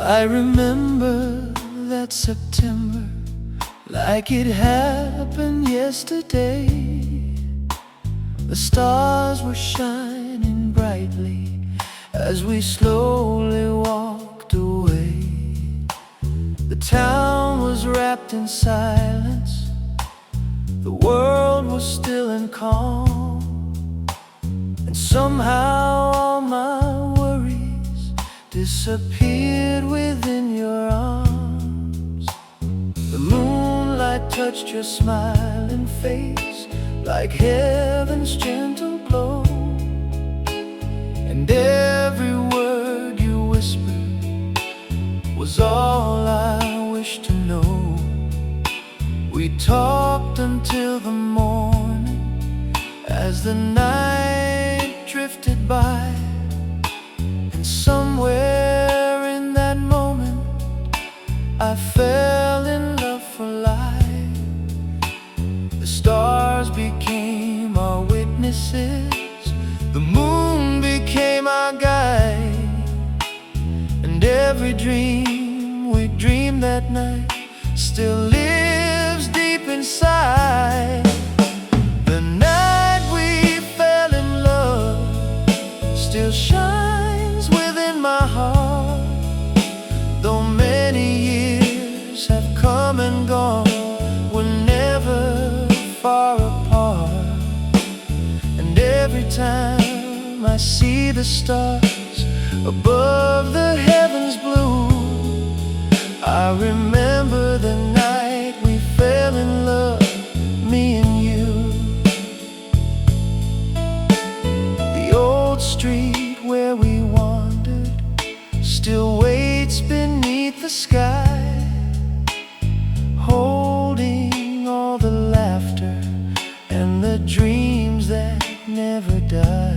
I remember that September like it happened yesterday. The stars were shining brightly as we slowly walked away. The town was wrapped in silence, the world was still and calm, and somehow all my worries disappeared within your arms. The moonlight touched your smiling face like heaven's gentle glow, and every word you whispered was all I wished to know. We talked until the morning as the night drifted by, and somewhere in that moment I fell in love for life. The stars became our witnesses, the moon became our guide, and every dream we dreamed that night still lives deep inside. The night we fell in love still shines within my heart. Though many years have come and gone, we're never far apart. And every time I see the stars above the heavens blue, I remember the night we fell in love, me and you. The old street where we wandered still waits beneath the sky, holding all the laughter and the dreams that never die.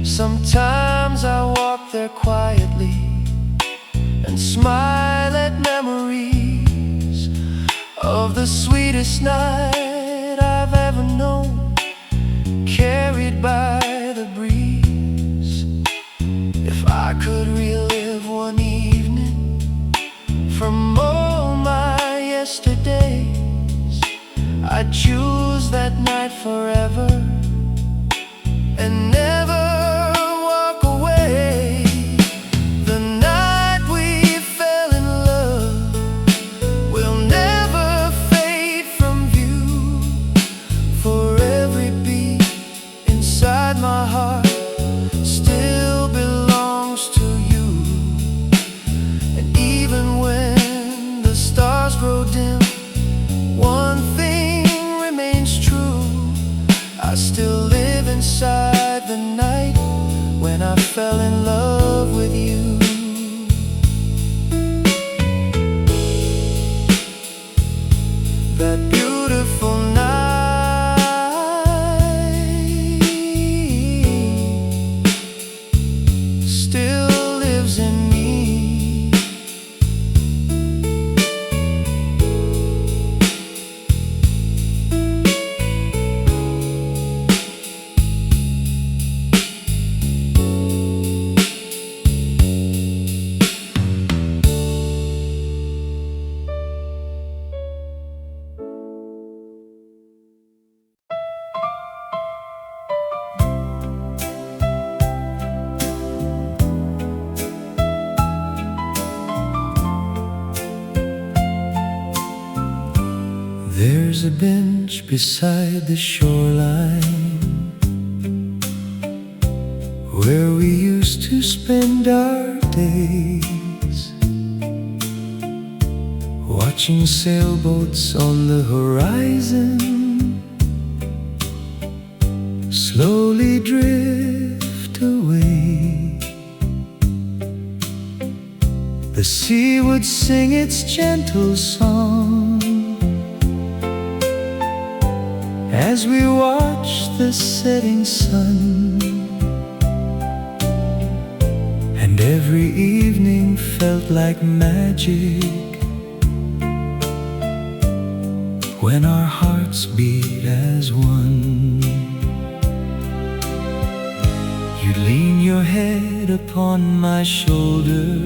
Sometimes I walk there quietly and smile at memories of the sweetest night I've ever known, carried by the breeze. If I could relive one evening from all my yesterdays, I'd choose that night forever and never walk away. The night we fell in love will never fade from view, for every beat inside my heart still belongs to you. And even when the stars grow dim, one thing remains true: I still live inside the night when I fell in love with you. That beautiful night still lives in me. There's a bench beside the shoreline where we used to spend our days, watching sailboats on the horizon slowly drift away. The sea would sing its gentle song as we watched the setting sun, and every evening felt like magic when our hearts beat as one. You'd lean your head upon my shoulder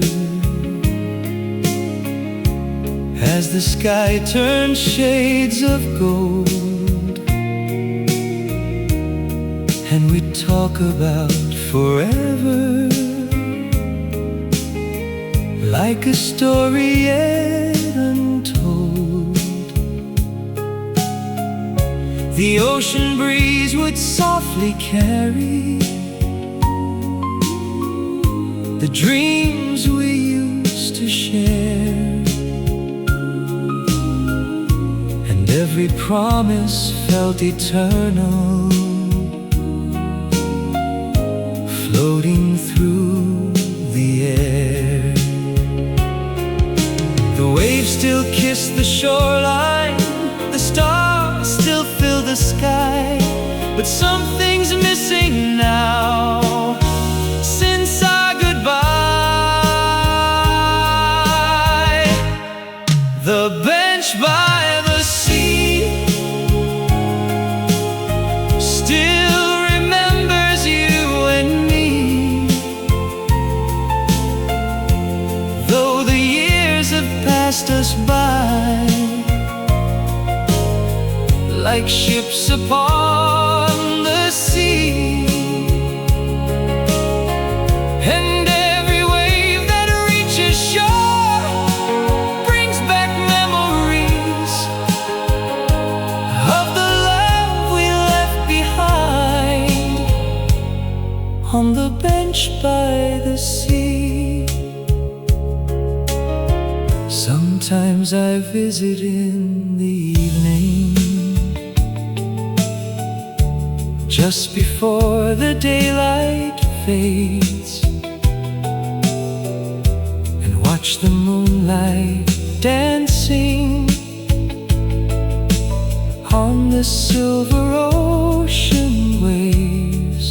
as the sky turns shades of gold, and we talk about forever, like a story yet untold. The ocean breeze would softly carry the dreams we used to share, and every promise felt eternal, floating through the air. The waves still kiss the shoreline, the stars still fill the sky, but something's missing now since our goodbye. The bench by the sea still remembers you and me, though the years have passed us by, like ships upon the sea. And every wave that reaches shore brings back memories of the love we left behind on the bench by the sea. Sometimes I visit in the evening, just before the daylight fades, and watch the moonlight dancing on the silver ocean waves.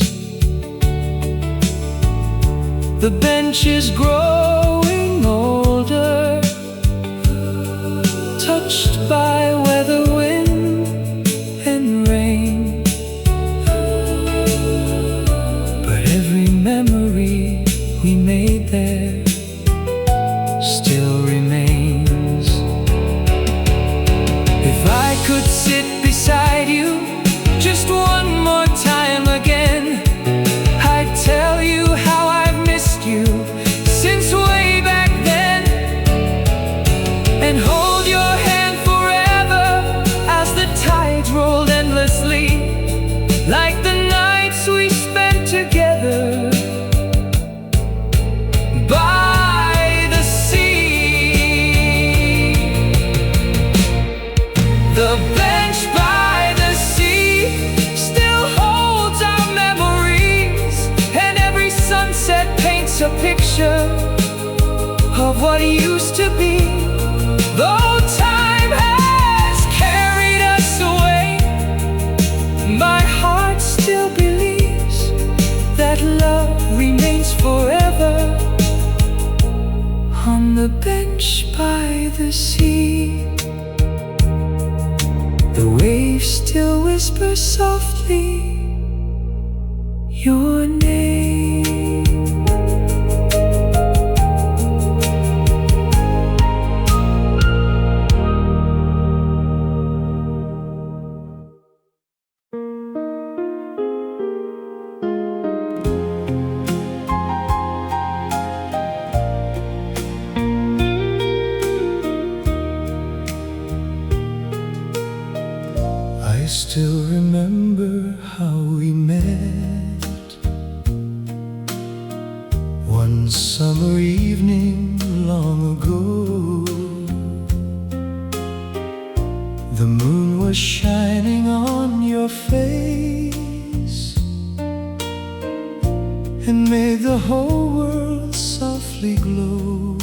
The bench is growing older, touched by weather, wind, and rain, but every memory we made there still remains. If I could sit beside you just one more time again, I'd tell you how I've missed you since way back then, and hold your hand forever as the tides rolled endlessly, like the nights we spent together by the sea. The bench by the sea still holds our memories, and every sunset paints a picture of what used to be. Though time has carried us away, my heart still believes that love remains forever on the bench by the sea. The waves still whisper softly your name. I still remember how we met one summer evening long ago. The moon was shining on your face and made the whole world softly glow.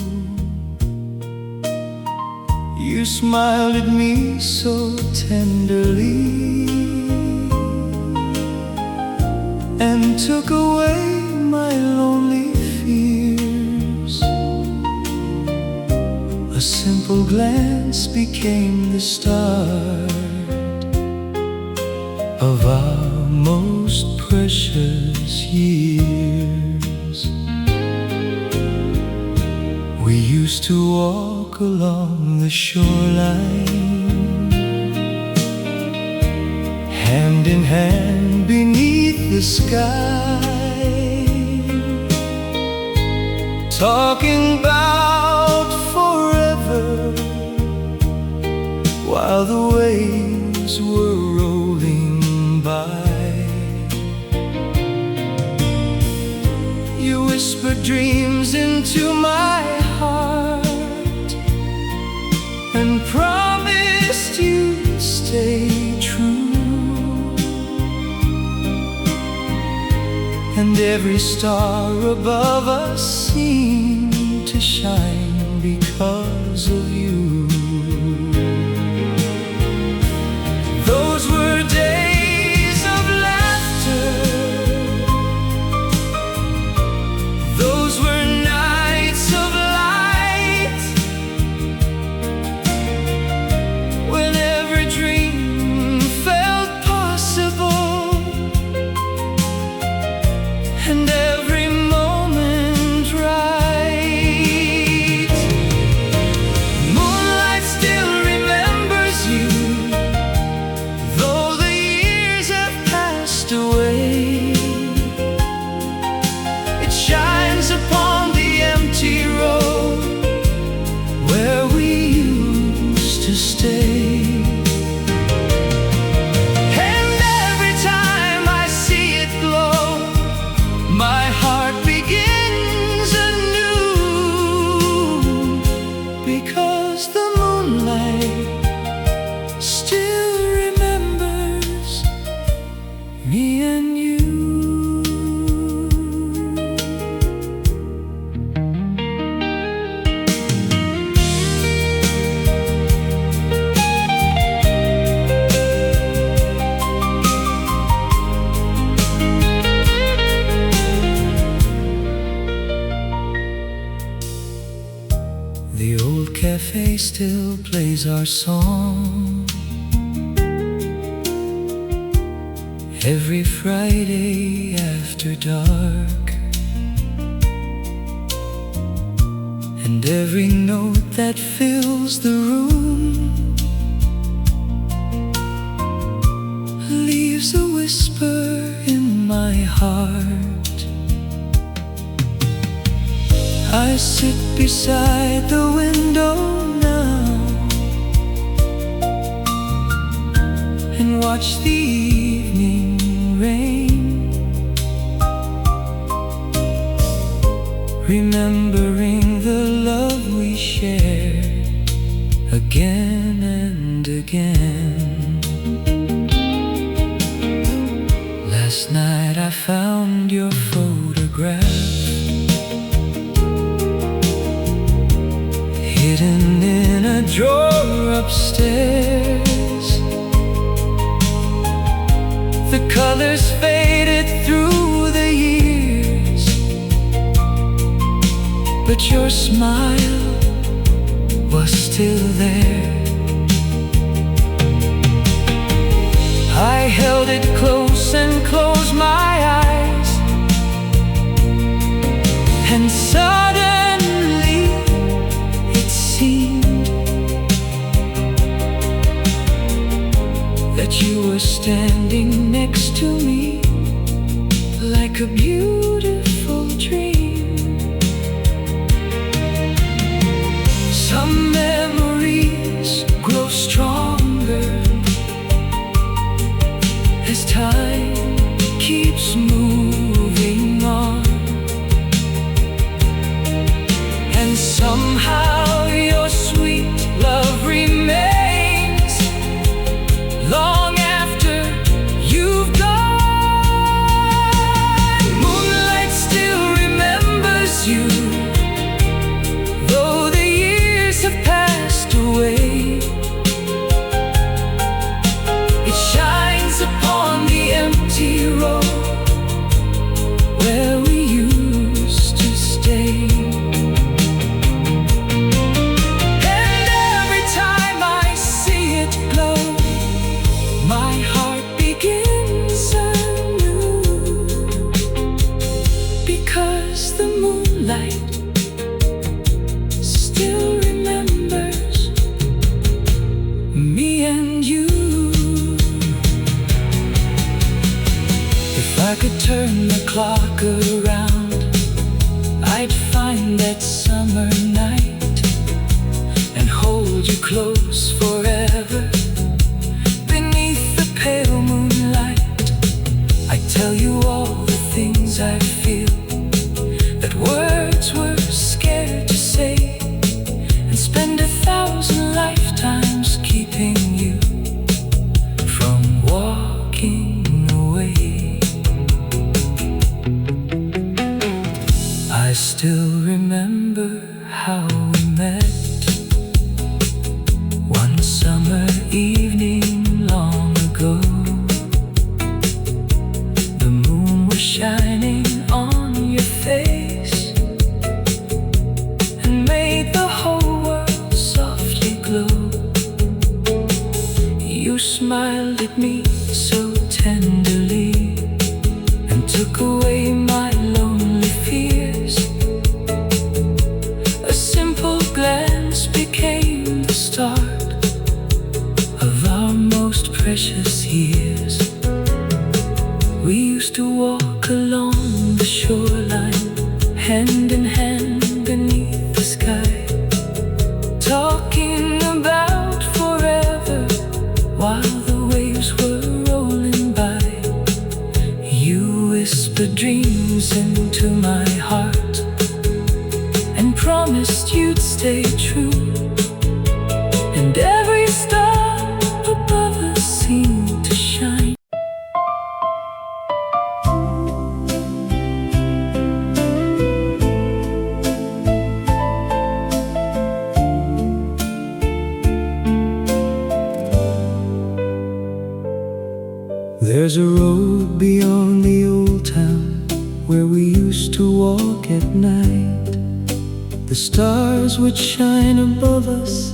You smiled at me so tenderly and took away my lonely fears. A simple glance became the start of our most precious years. We used to walk walk along the shoreline, hand in hand beneath the sky, talking about forever while the waves were rolling by. You whispered dreams into my heart and promised you'd stay true, and every star above us seemed to shine because of you. Those were days of laughter, those were nights of light, when every dream felt possible and every moment right. Moonlight still remembers you, though the years have passed away. It shines upon the empty road where we used to stay. And every time I see it glow, my heart begins anew, because the moonlight still remembers me and you. The old cafe still plays our song every Friday after dark, and every note that fills the room leaves a whisper in my heart. I sit beside the window now and watch the evening rain, remembering the love we shared again and again. Last night I found your photograph hidden in a drawer upstairs. The colors faded through the years, but your smile was still there. I held it close and closed my eyes, and suddenly it seemed that you were standing next to me like a beautiful dream. Some memories grow stronger as time keeps moving on, and somehow your sweet love remains long after you've gone. Moonlight still remembers you, though the years have passed away. It shines upon the empty road where we used to stay. And every time I see it glow, my heart begins anew, because the moonlight still remembers close forever beneath the pale moonlight. I tell you all the things I feel that words were scared to say, and spend 1,000 lifetimes keeping you from walking away. I still remember how we met one summer evening long ago. The moon was shining on your face and made the whole world softly glow. You smiled at me so tenderly and took away my lonely fears. A simple glance became the start of our most precious years. We used to walk along the shoreline, hand in hand beneath the sky, talking about forever while the waves were rolling by. You whispered dreams into my heart and promised you'd stay true. And every star above us seemed to shine. There's a road beyond the old town where we used to walk at night. The stars would shine above us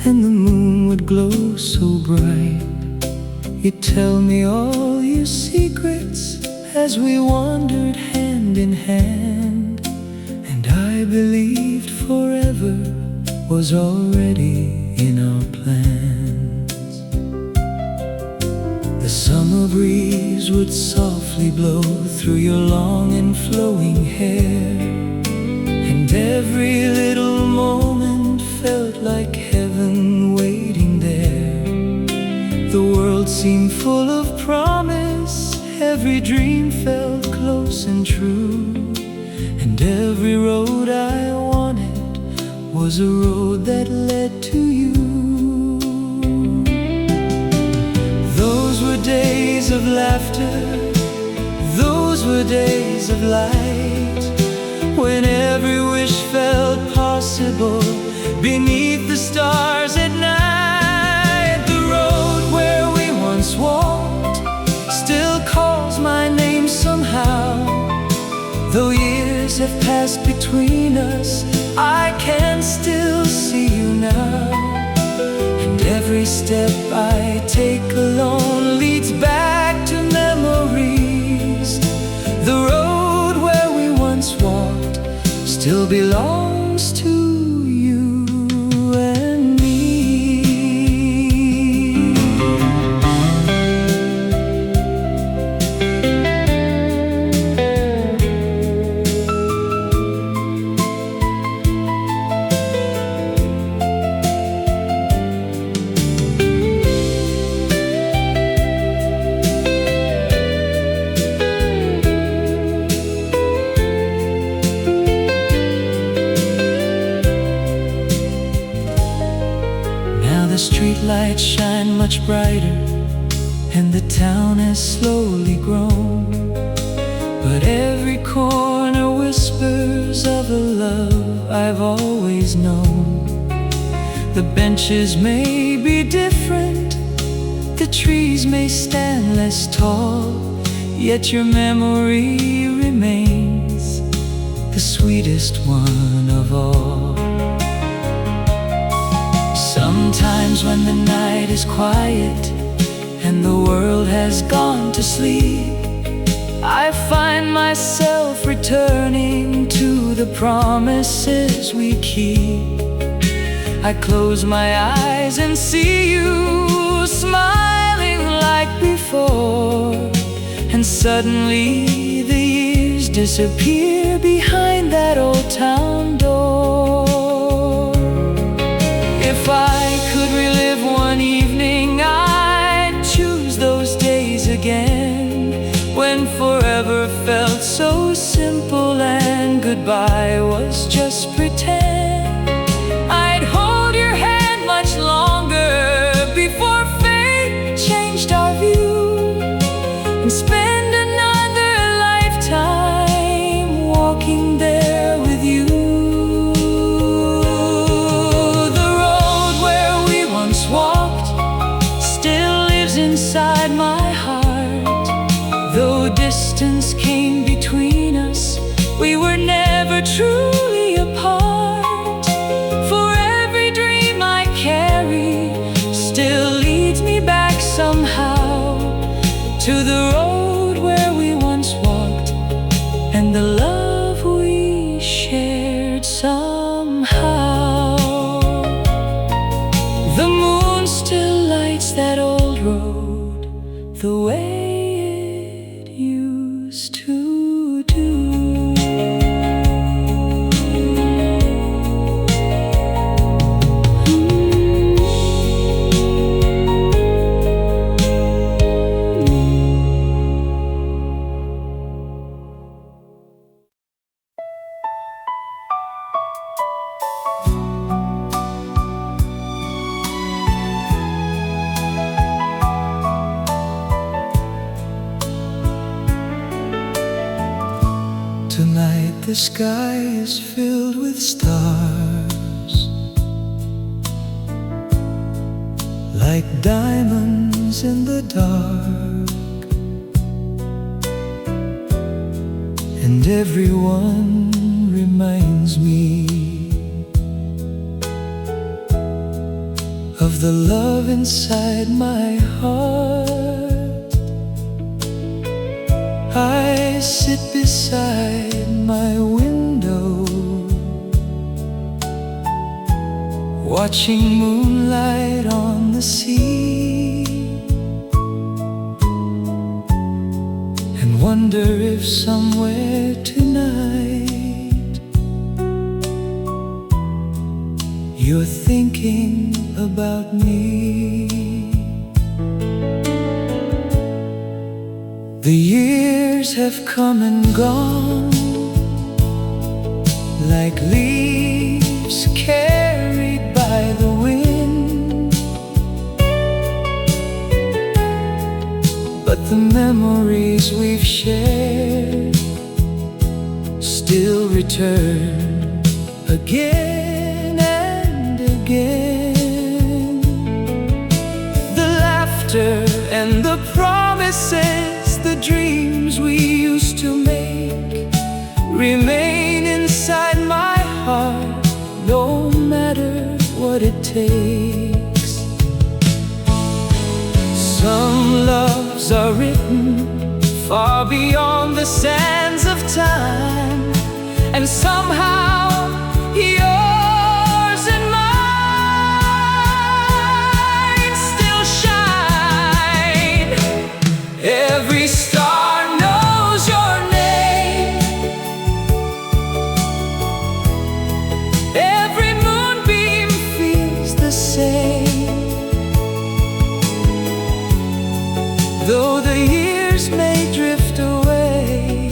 and the moon would glow so bright. You'd tell me all your secrets as we wandered hand in hand, and I believed forever was already in our plans. The summer breeze would softly blow through your long and flowing hair, and every little moment felt like heaven waiting there. The world seemed full of promise, every dream felt close and true, and every road I wanted was a road that led to you. Those were days of laughter, those were days of light, when every wish felt possible beneath the stars at night. The road where we once walked still calls my name somehow. Though years have passed between us, I can still see you now. And every step I take alone leads back to memories. The road where we once walked still belongs to you and me. The streetlights shine much brighter and the town has slowly grown, but every corner whispers of a love I've always known. The benches may be different, the trees may stand less tall, yet your memory remains the sweetest one of all. Sometimes when the night is quiet and the world has gone to sleep, I find myself returning to the promises we keep. I close my eyes and see you smiling like before, and suddenly the years disappear behind that old town door. If I never truly apart. For every dream I carry still leads me back somehow to the road where we once walked and the love we shared somehow. The moon still lights that old road the way it used to do. Tonight the sky is filled with stars, like diamonds in the dark, and everyone reminds me of the love inside my heart. I sit beside my window, watching moonlight on the sea, and wonder if somewhere tonight you're thinking about me. The years have come and gone, like leaves carried by the wind, but the memories we've shared still return again and again. The laughter and the promises, the dreams we used to make, remain inside my heart, no matter what it takes. Some loves are written far beyond the sands of time, and somehow yours and mine still shine. Every star knows your name, every moonbeam feels the same. Though the years may drift away,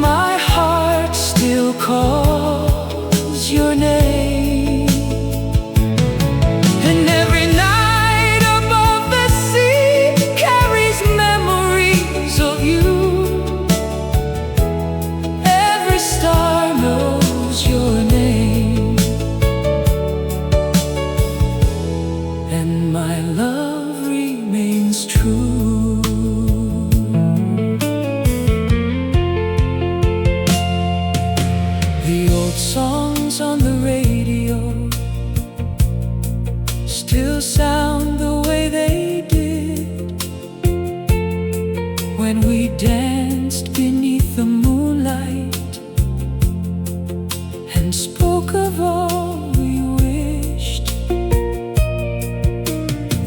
my heart still calls your name. And every night above the sea carries memories of you. Every star knows your name, and my love remains true. The old songs on the radio still sound the way they did when we danced beneath the moonlight and spoke of all we wished.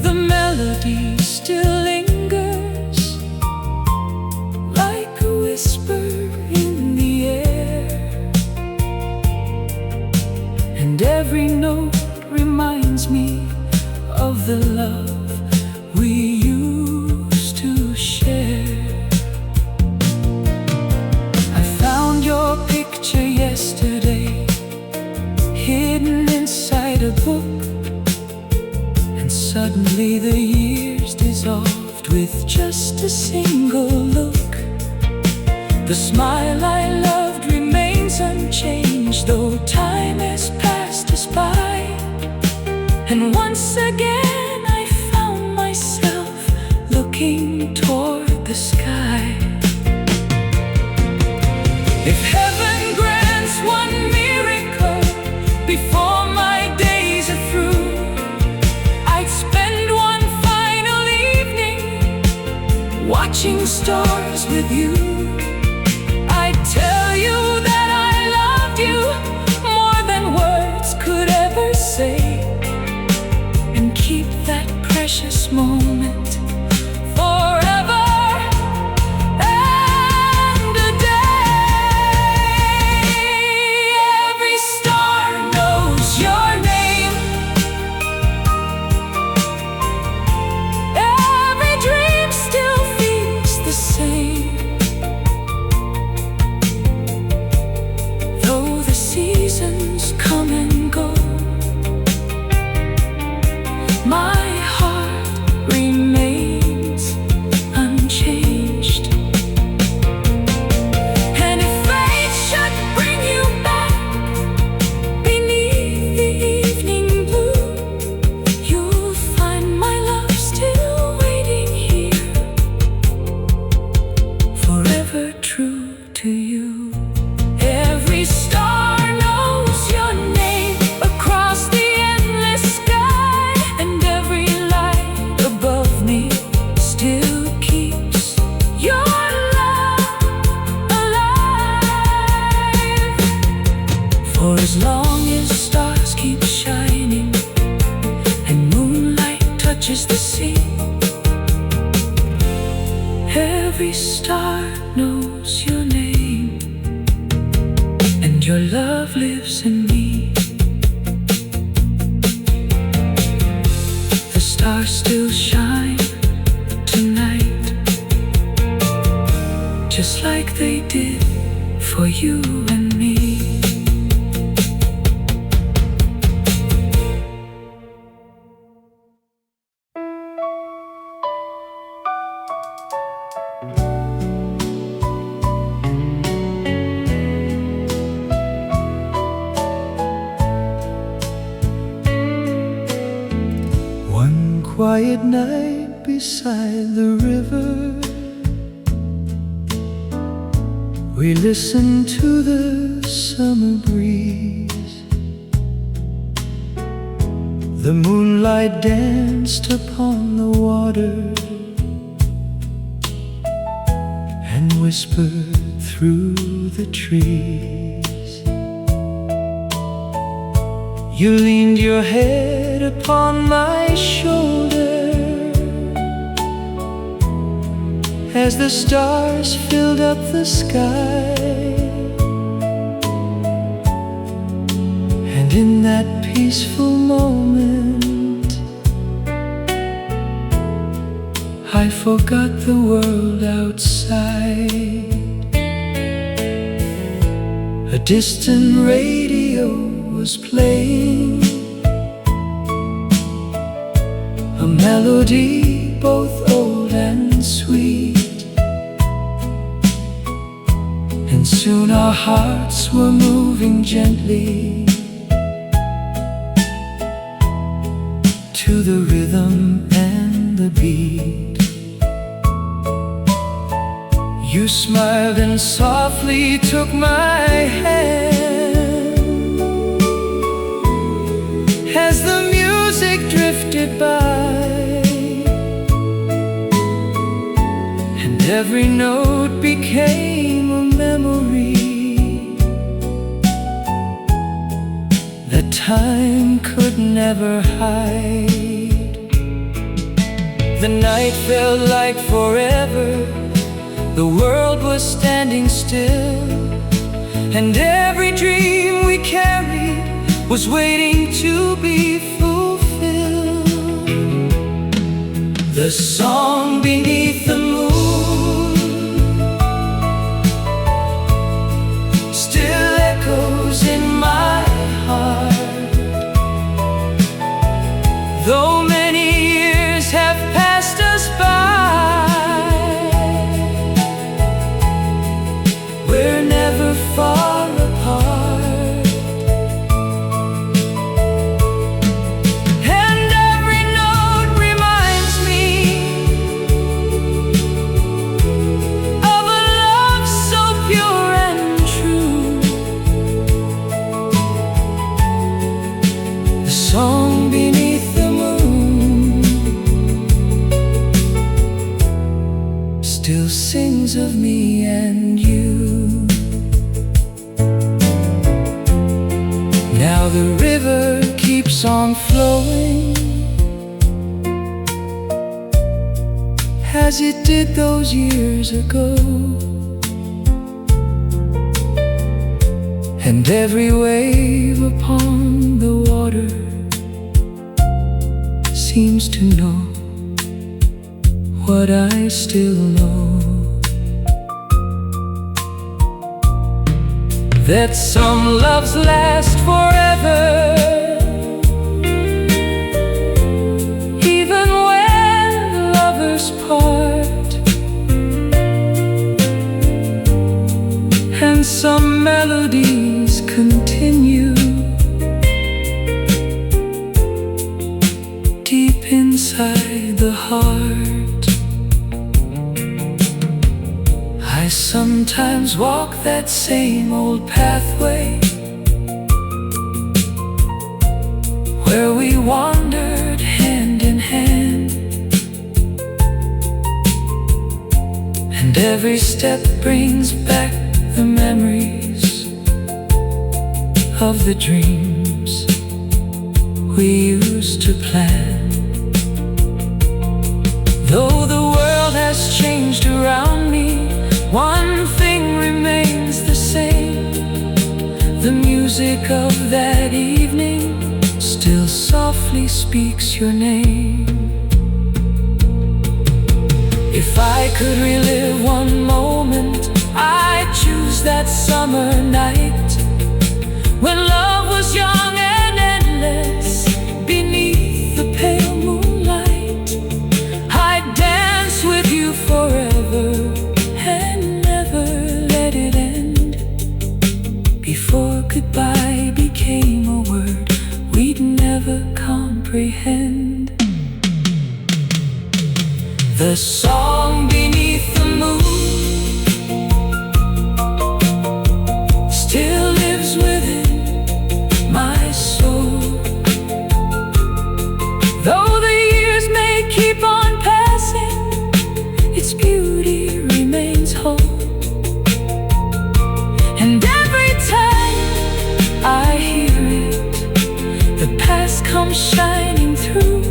The melody still lingers like a whisper in the air, and every note reminds me of the love we used to share. I found your picture yesterday, hidden inside a book, and suddenly the years dissolved with just a single look. The smile I loved remains unchanged, though time has passed us by. And once again I found myself looking toward the sky. If heaven grants one miracle before my days are through, I'd spend one final evening watching stars with you. I'd tell you that I loved you more than words could ever say, and keep that precious moment forever and a day. Every star knows your name, every dream still feels the same. Though the seasons come and go, my heart remains unchanged. And if fate should bring you back beneath the evening blue, you'll find my love still waiting here, forever true to you. Every star knows your name across the endless sky, and every light above me still keeps your love alive. For as long as stars keep shining and moonlight touches the sea, every star knows your name, and your love lives in me. The stars still shine tonight, just like they did for you and me. One quiet night beside the river, we listened to the summer breeze. The moonlight danced upon the water and whispered through the trees. You leaned your head upon my shoulder as the stars filled up the sky, and in that peaceful moment I forgot the world outside. A distant radio was playing a melody both old and sweet, and soon our hearts were moving gently to the rhythm and the beat. You smiled and softly took my hand as the music drifted by, and every note became a memory that time could never hide. The night felt like forever, the world was standing still, and every dream we carried was waiting to be fulfilled. The song beneath the moon still echoes in my heart, though many years have passed us by. We're never far apart, and every note reminds me the river keeps on flowing as it did those years ago. And every wave upon the water seems to know what I still know, that some loves last forever, even when lovers part, and some melodies continue deep inside the heart. I sometimes walk that same old pathway where we wandered hand in hand, and every step brings back the memories of the dreams we used to plan. Though the world has changed around me, one thing remains the same. The music of that evening still softly speaks your name. If I could relive one moment, I'd choose that summer night when love was young and endless beneath the pale moonlight. I'd dance with you forever and never let it end, before goodbye became a word we'd never comprehend. The song beneath the moon still lives within my soul, though the years may keep on passing, its beauty remains whole. And every time I hear it, the past comes shining through.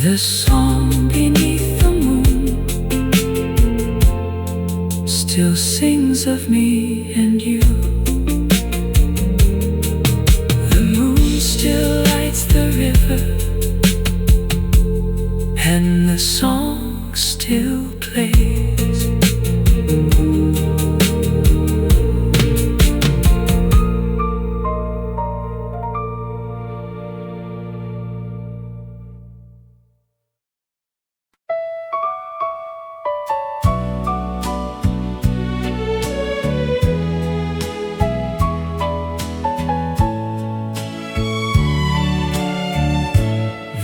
The song beneath the moon still sings of me and you. The moon still lights the river, and the song still plays.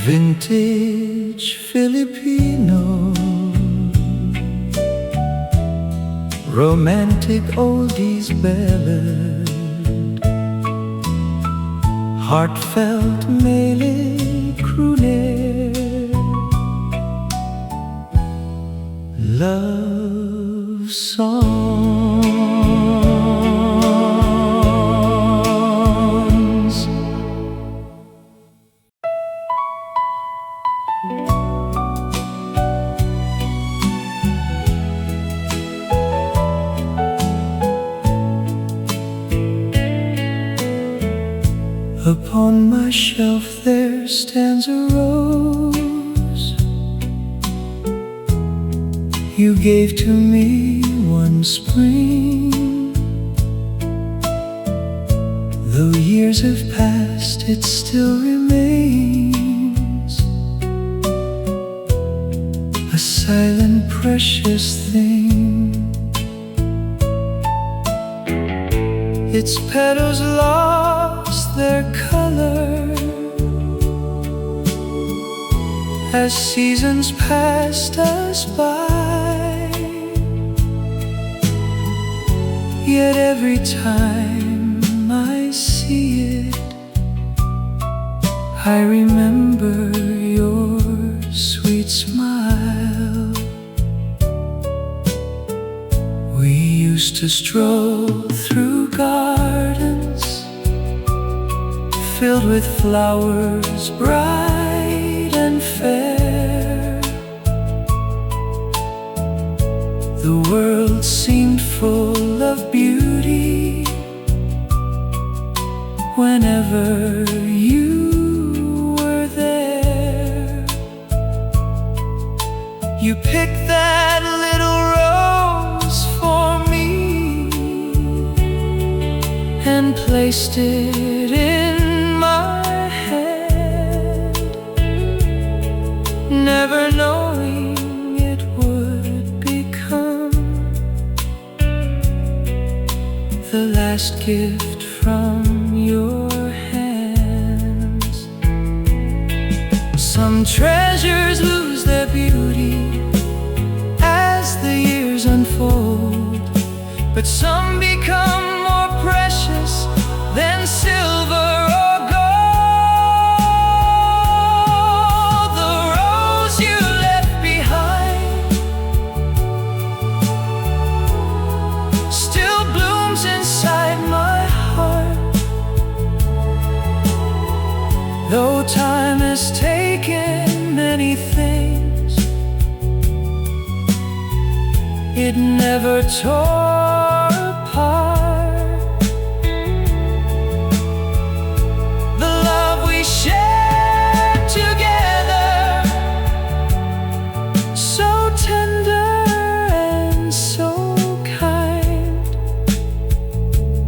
Vintage Filipino, romantic oldies ballad, heartfelt mele crooner, love songs. Upon my shelf there stands a rose you gave to me one spring. Though years have passed, it still remains a silent, precious thing. Its petals lost their color as seasons passed us by. Yet every time I see it, I remember your sweet smile. We used to stroll through gardens filled with flowers bright and fair. The world seemed full of beauty whenever you were there. You picked that little rose for me and placed it in my hand, never knowing it would become the last gift from your hands. Some treasures lose their beauty as the years unfold, but some become more precious than silver or gold. The rose you left behind still blooms inside my heart, though time has taken many things. It never tore apart the love we shared together, so tender and so kind.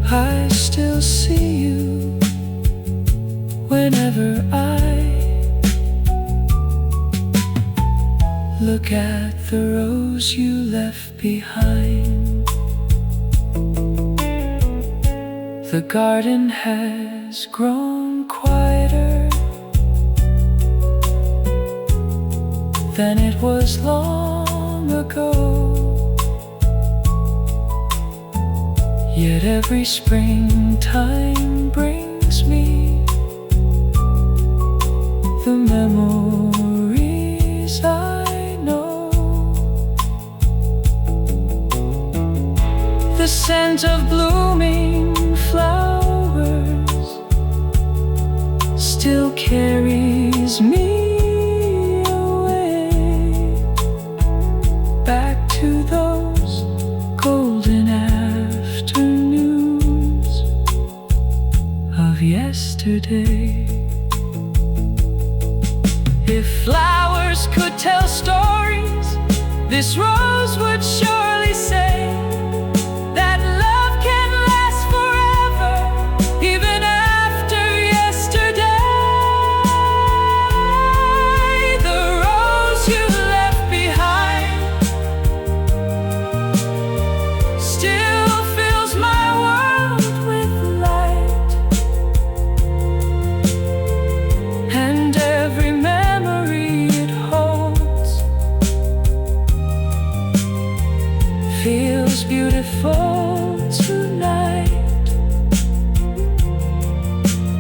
I still see you whenever I look at the rose you left behind. The garden has grown quieter than it was long ago, yet every springtime brings me the memories I know. The scent of blooming flowers still carries me away back to those golden afternoons of yesterday. If flowers could tell stories, this rose would surely say that love can last forever, even after yesterday. The rose you left behind still fills my world with light, and every memory it holds feels beautiful tonight.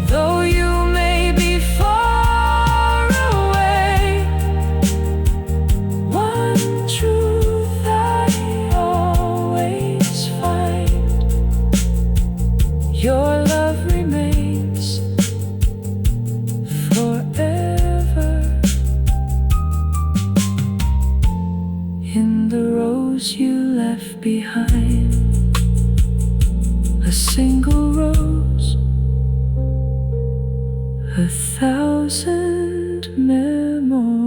Though you may be far away, one truth I always find: your love remains forever in the rose you left behind. A single rose, 1,000 memories.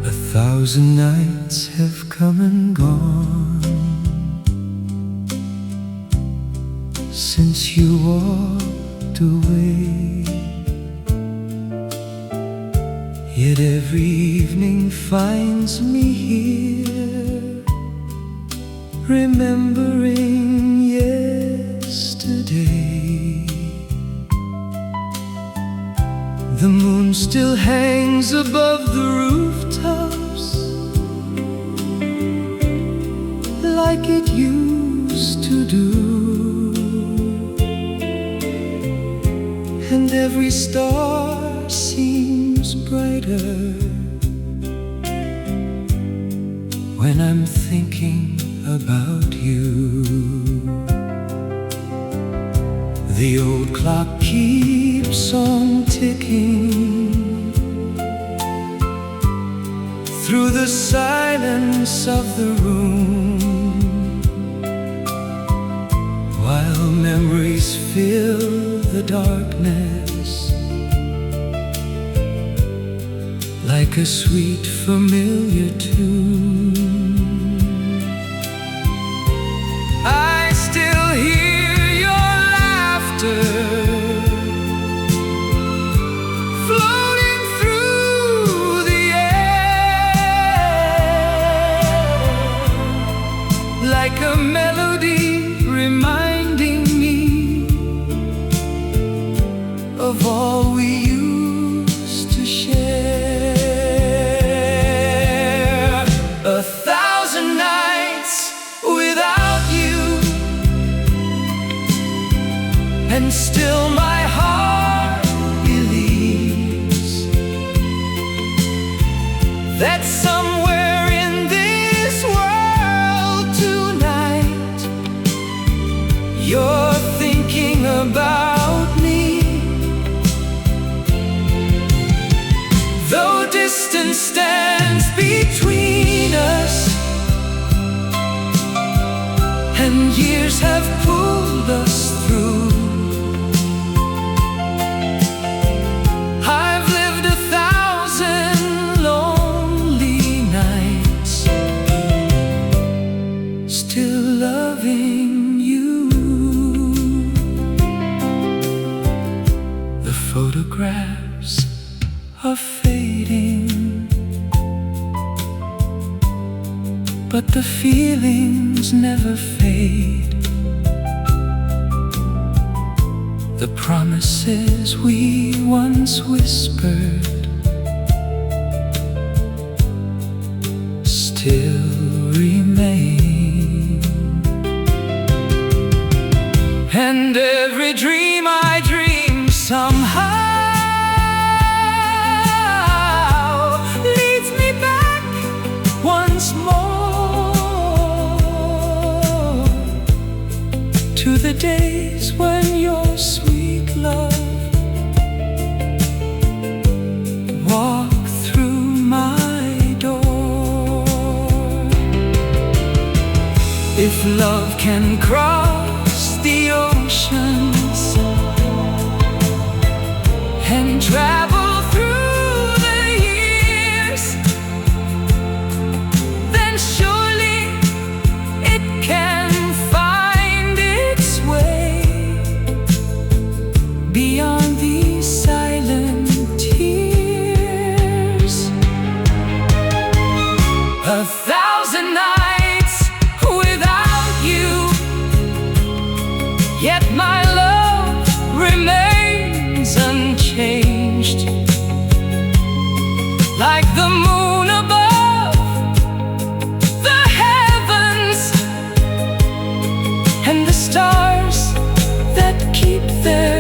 A thousand nights have come and gone since you walked away, yet every evening finds me here, remembering yesterday. moon still hangs above the rooftops like it used to do, and every star seems brighter when I'm thinking about you. The old clock keeps on ticking through the silence of the room, while memories fill the darkness like a sweet familiar tune. I still hear your laughter floating through the air, like a melody reminding me of all we used to share. 1,000 nights without you, and still my heart believes that somewhere in this world tonight you're thinking about me. Though distance stands between us and years have pulled us through, I've lived 1,000 lonely nights still loving you. The photographs are fading, but the feelings never fade. The promises we once whispered still remain, and every dream I dream somehow leads me back once more to the days when your sweet love walked through my door. If love can cross the oceans and travel through the years, then surely it can find its way beyond these silent tears. 1,000 nights without you, yet my love remains unchanged, like the moon above the heavens and the stars that keep their